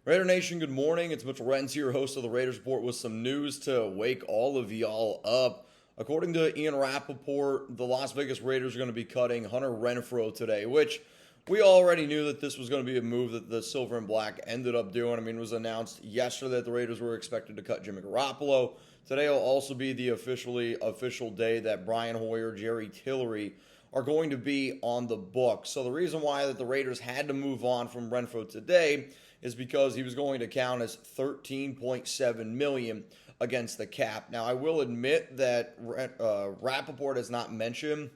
Raider Nation, good morning. It's Mitchell Renz here, host of the Raiders Report, with some news to wake all of y'all up. According to Ian Rapoport, the Las Vegas Raiders are going to be cutting Hunter Renfrow today, which we already knew that this was going to be a move that the Silver and Black ended up doing. I mean, it was announced yesterday that the Raiders were expected to cut Jimmy Garoppolo. Today will also be the official day that Brian Hoyer, Jerry Tillery are going to be on the book. So the reason why that the Raiders had to move on from Renfrow today is because he was going to count as $13.7 million against the cap. Now, I will admit that Rapoport has not mentioned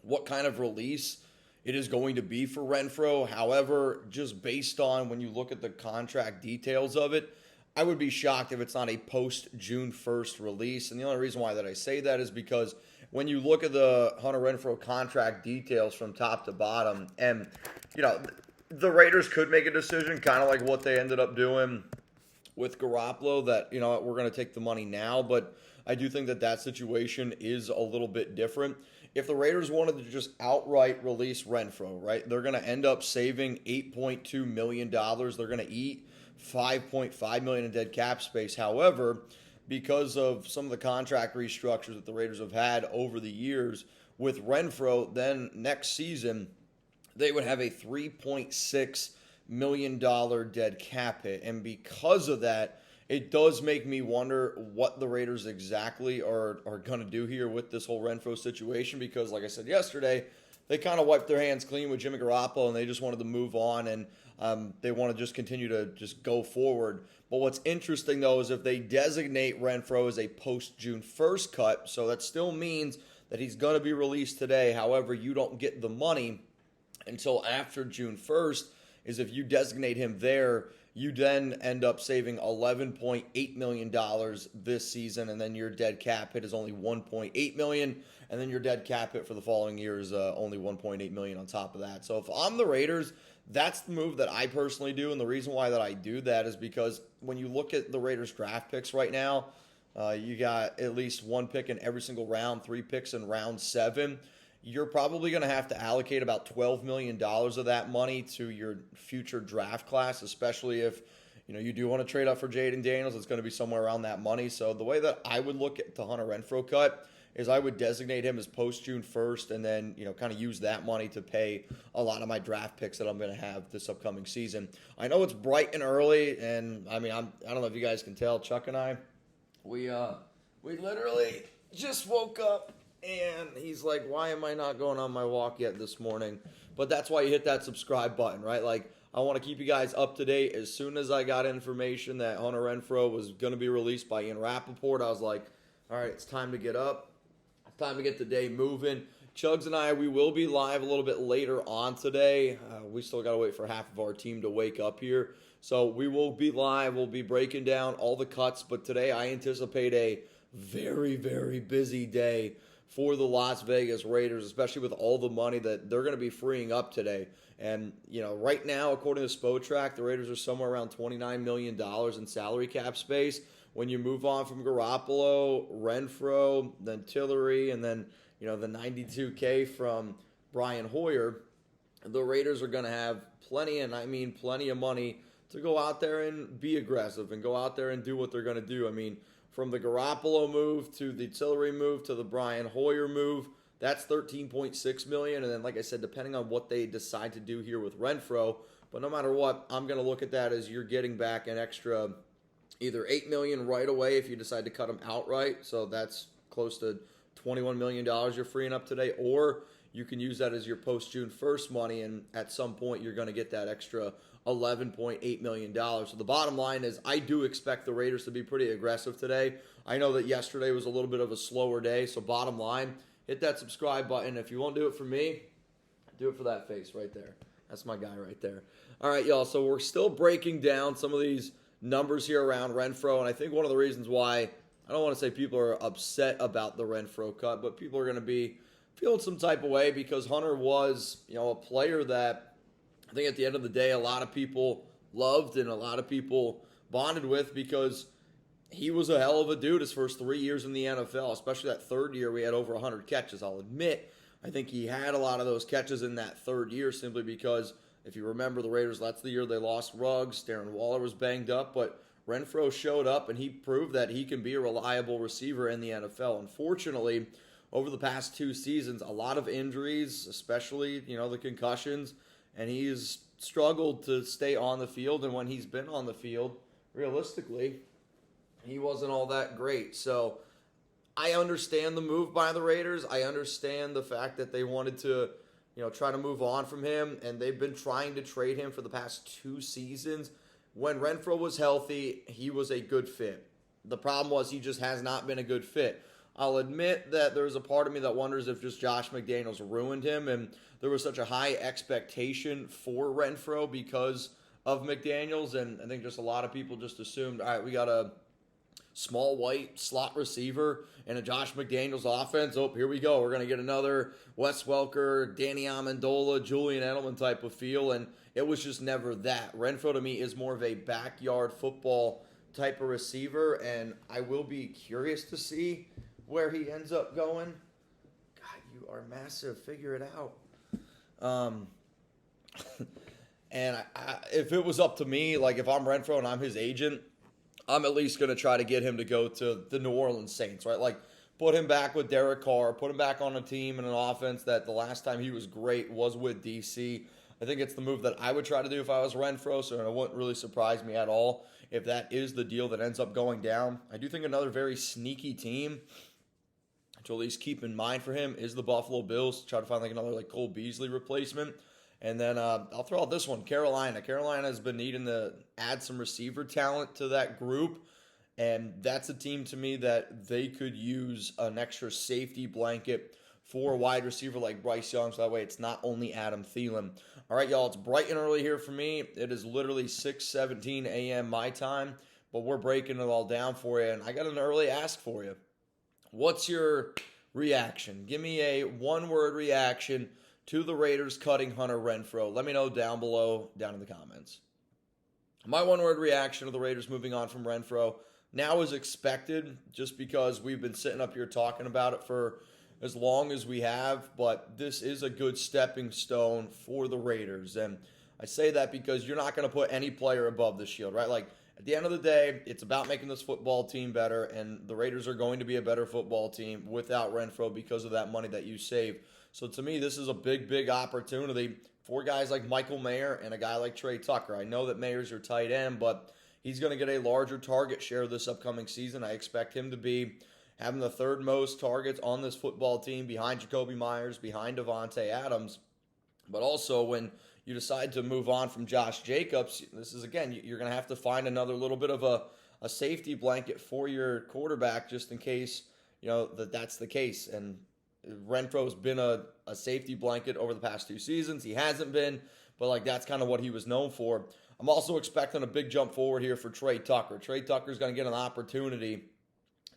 what kind of release it is going to be for Renfrow. However, just based on when you look at the contract details of it, I would be shocked if it's not a post-June 1st release. And the only reason why that I say that is because when you look at the Hunter Renfrow contract details from top to bottom, and, the Raiders could make a decision, kind of like what they ended up doing with Garoppolo, that, we're going to take the money now. But I do think that situation is a little bit different. If the Raiders wanted to just outright release Renfrow, right, they're going to end up saving $8.2 million. They're going to eat $5.5 million in dead cap space. However, because of some of the contract restructures that the Raiders have had over the years with Renfrow, then next season they would have a $3.6 million dead cap hit. And because of that, it does make me wonder what the Raiders exactly are going to do here with this whole Renfrow situation, because like I said yesterday, they kind of wiped their hands clean with Jimmy Garoppolo and they just wanted to move on, and they want to just continue to just go forward. But what's interesting, though, is if they designate Renfrow as a post-June 1st cut, so that still means that he's going to be released today. However, you don't get the money until after June 1st, is if you designate him there, you then end up saving $11.8 million this season, and then your dead cap hit is only $1.8 million, and then your dead cap hit for the following year is only $1.8 million on top of that. So if I'm the Raiders, that's the move that I personally do, and the reason why that I do that is because when you look at the Raiders draft picks right now, you got at least one pick in every single round, 3 picks in round 7. You're probably going to have to allocate about $12 million of that money to your future draft class, especially if you do want to trade up for Jaden Daniels. It's going to be somewhere around that money. So the way that I would look at the Hunter Renfrow cut is I would designate him as post-June 1st and then kind of use that money to pay a lot of my draft picks that I'm going to have this upcoming season. I know it's bright and early, and I don't know if you guys can tell, Chuck and I, we literally just woke up. And he's like, why am I not going on my walk yet this morning? But that's why you hit that subscribe button, right? Like, I want to keep you guys up to date. As soon as I got information that Hunter Renfrow was going to be released by Ian Rapoport, I was like, all right, it's time to get up. It's time to get the day moving. Chugs and I, we will be live a little bit later on today. We still got to wait for half of our team to wake up here. So we will be live. We'll be breaking down all the cuts. But today I anticipate a very, very busy day for the Las Vegas Raiders, especially with all the money that they're going to be freeing up today. And, right now, according to Spotrac, the Raiders are somewhere around $29 million in salary cap space. When you move on from Garoppolo, Renfrow, then Tillery, and then, the $92K from Brian Hoyer, the Raiders are going to have plenty of money to go out there and be aggressive and go out there and do what they're going to do. From the Garoppolo move to the Tillery move to the Brian Hoyer move, that's $13.6 million. And then, like I said, depending on what they decide to do here with Renfrow, but no matter what, I'm going to look at that as you're getting back an extra either $8 million right away if you decide to cut him outright. So that's close to $21 million you're freeing up today, or you can use that as your post-June 1st money, and at some point you're going to get that extra $11.8 million. So the bottom line is I do expect the Raiders to be pretty aggressive today. I know that yesterday was a little bit of a slower day, so bottom line, hit that subscribe button. If you won't do it for me, do it for that face right there. That's my guy right there. All right, y'all, so we're still breaking down some of these numbers here around Renfrow, and I think one of the reasons why, I don't want to say people are upset about the Renfrow cut, but people are going to be feeling some type of way because Hunter was, a player that I think at the end of the day, a lot of people loved and a lot of people bonded with because he was a hell of a dude his first 3 years in the NFL, especially that third year we had over 100 catches. I'll admit, I think he had a lot of those catches in that third year simply because If you remember the Raiders, that's the year they lost Ruggs. Darren Waller was banged up, but Renfrow showed up and he proved that he can be a reliable receiver in the NFL. Unfortunately, over the past 2 seasons, a lot of injuries, especially, the concussions, and he's struggled to stay on the field. And when he's been on the field, realistically, he wasn't all that great. So I understand the move by the Raiders. I understand the fact that they wanted to, try to move on from him, and they've been trying to trade him for the past 2 seasons. When Renfrow was healthy, he was a good fit. The problem was he just has not been a good fit. I'll admit that there's a part of me that wonders if just Josh McDaniels ruined him, and there was such a high expectation for Renfrow because of McDaniels, and I think just a lot of people just assumed, all right, we got a small white slot receiver and a Josh McDaniels offense. Oh, here we go. We're going to get another Wes Welker, Danny Amendola, Julian Edelman type of feel, and it was just never that. Renfrow to me is more of a backyard football type of receiver, and I will be curious to see where he ends up going. God, you are massive. Figure it out. And if it was up to me, like if I'm Renfrow and I'm his agent, I'm at least going to try to get him to go to the New Orleans Saints, right? Like, put him back with Derek Carr, put him back on a team and an offense that the last time he was great was with DC. I think it's the move that I would try to do if I was Renfrow, so it wouldn't really surprise me at all if that is the deal that ends up going down. I do think another very sneaky team to at least keep in mind for him is the Buffalo Bills. Try to find like another like Cole Beasley replacement. And then I'll throw out this one, Carolina. Carolina has been needing to add some receiver talent to that group, and that's a team to me that they could use an extra safety blanket for a wide receiver like Bryce Young, so that way it's not only Adam Thielen. All right, y'all, it's bright and early here for me. It is literally 6:17 a.m. my time, but we're breaking it all down for you, and I got an early ask for you. What's your reaction? Give me a one-word reaction to the Raiders cutting Hunter Renfrow. Let me know down below, down in the comments. My one-word reaction to the Raiders moving on from Renfrow now is expected, just because we've been sitting up here talking about it for as long as we have, but this is a good stepping stone for the Raiders. And I say that because you're not going to put any player above the shield, right? Like, at the end of the day, it's about making this football team better, and the Raiders are going to be a better football team without Renfrow because of that money that you save. So to me, this is a big, big opportunity for guys like Michael Mayer and a guy like Trey Tucker. I know that Mayer's your tight end, but he's going to get a larger target share this upcoming season. I expect him to be having the third most targets on this football team behind Jacoby Myers, behind Devontae Adams. But also when you decide to move on from Josh Jacobs, this is, again, you're going to have to find another little bit of a safety blanket for your quarterback just in case, that's the case. And Renfro's been a safety blanket over the past 2 seasons. He hasn't been, but that's kind of what he was known for. I'm also expecting a big jump forward here for Trey Tucker. Trey Tucker's going to get an opportunity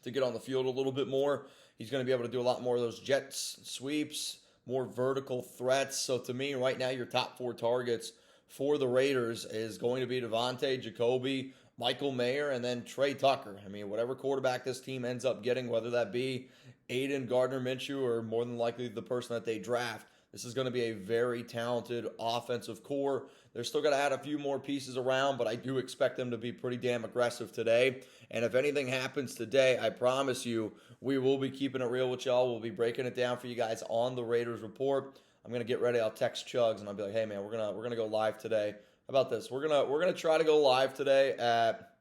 to get on the field a little bit more. He's going to be able to do a lot more of those jet sweeps, more vertical threats. So to me, right now, your top 4 targets for the Raiders is going to be Devontae, Jacoby, Michael Mayer, and then Trey Tucker. I mean, whatever quarterback this team ends up getting, whether that be Aiden Gardner-Minshew or more than likely the person that they draft, this is going to be a very talented offensive core. They're still going to add a few more pieces around, but I do expect them to be pretty damn aggressive today. And if anything happens today, I promise you, we will be keeping it real with y'all. We'll be breaking it down for you guys on the Raiders Report. I'm going to get ready. I'll text Chugs and I'll be like, hey man, we're gonna go live today. How about this? We're gonna try to go live today at,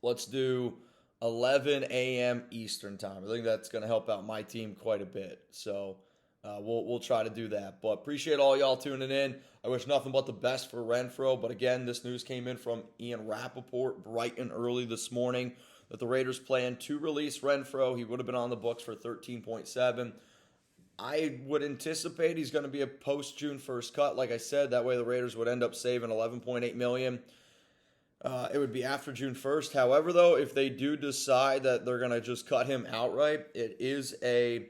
let's do 11 a.m. Eastern time. I think that's going to help out my team quite a bit. So we'll try to do that. But appreciate all y'all tuning in. I wish nothing but the best for Renfrow. But again, this news came in from Ian Rapoport bright and early this morning that the Raiders plan to release Renfrow. He would have been on the books for $13.7. I would anticipate he's going to be a post-June 1st cut. Like I said, that way the Raiders would end up saving $11.8 million. It would be after June 1st. However, though, if they do decide that they're going to just cut him outright, it is a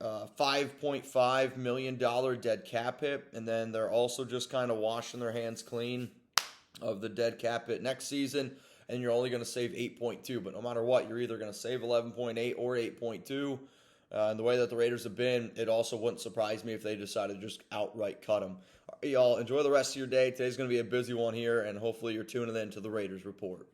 $5.5 million dead cap hit. And then they're also just kind of washing their hands clean of the dead cap hit next season. And you're only going to save 8.2. But no matter what, you're either going to save 11.8 or 8.2. And the way that the Raiders have been, it also wouldn't surprise me if they decided to just outright cut him. All right, y'all, enjoy the rest of your day. Today's going to be a busy one here, and hopefully you're tuning in to the Raiders Report.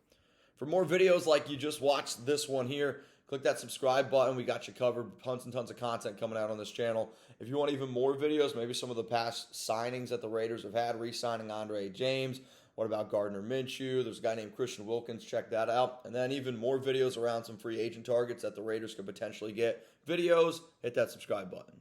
For more videos like you just watched this one here, click that subscribe button. We got you covered. Tons and tons of content coming out on this channel. If you want even more videos, maybe some of the past signings that the Raiders have had, re-signing Andre James. What about Gardner Minshew? There's a guy named Christian Wilkins. Check that out. And then even more videos around some free agent targets that the Raiders could potentially get. Videos, hit that subscribe button.